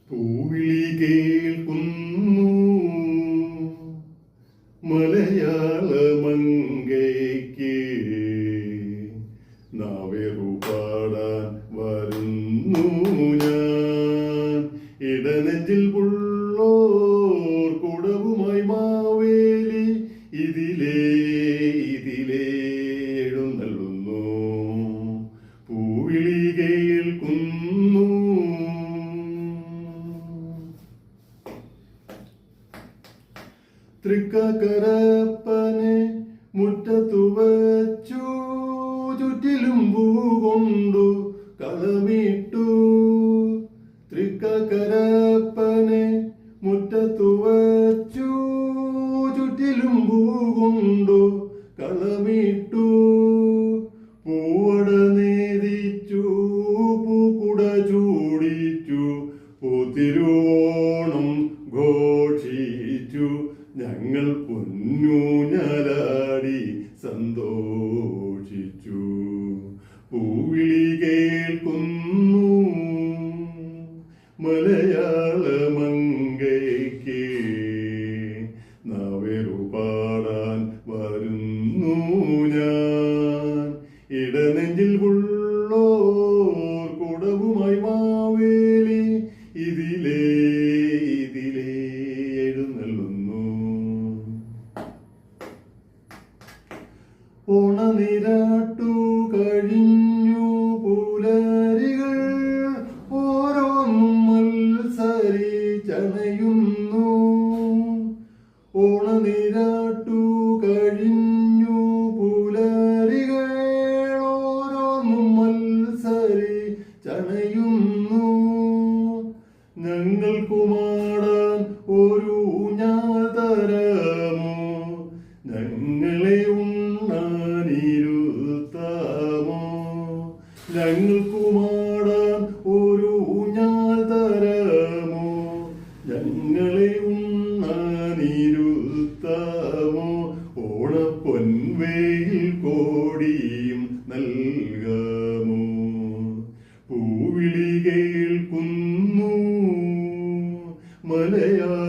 പൂവിളി കേൾക്കുന്നു മലയാള മങ്കയ്ക്ക് നാവേറു പാടാൻ വരുന്നു ഞാൻ. ഇടനെഞ്ചിൽ പുള്ളോർ കുടവുമായി മാവേലി ഇതിലേ എഴുന്നള്ളുന്നു. പൂവിളി കേൾക്കുന്നു തൃക്കരപ്പനെ മുറ്റത്തു വച്ചു ചുറ്റിലും പൂകൊണ്ടു കളമിട്ടു. തൃക്കരപ്പനെ മുറ്റത്തു വച്ചു ചുറ്റിലും പൂകൊണ്ടു കളമിട്ടു. പൂവട നേദിച്ചു പൂക്കുട ചൂടിച്ചു പൂത്തിരുവോണം ഘോഷിച്ചു. ഞങ്ങൾ പൊന്നൂഞ്ഞാലാടി സന്തോഷിച്ചു. പൂവിളി കേൾക്കുന്നു മലയാള മങ്കയ്ക്ക് നാവേറു പാടാൻ വരുന്നു ഞാൻ. ഇടനെഞ്ചിൽ ഉള്ളോർ കുടവുമായി മാവേലി ഇതിലേ എഴുന്നള്ളുന്നു. ഓണനിരാട്ടു കഴിഞ്ഞു പുലരികൾ ഓരോന്നും മത്സരിച്ചണയുന്നു. ഓണനിരാട്ടു കഴിഞ്ഞു പുലരികൾ ഓരോന്നും മത്സരിച്ചണയുന്നു. ഞങ്ങൾക്കുമാടാൻ ഒരു ഊഞ്ഞാൽ തരാമോ, ഞങ്ങളെ ഉണ്ണാനിരുത്താമോ. ഞങ്ങൾക്കുമാടാൻ ഒരു ഊഞ്ഞാൽ തരാമോ, ഞങ്ങളെ ഉണ്ണാനിരുത്താമോ. ഓണപ്പൊൻവേയിൽ കോടിയും നൽകാമോ. പൂവിളി കേൾക്കുന്നു മലയാള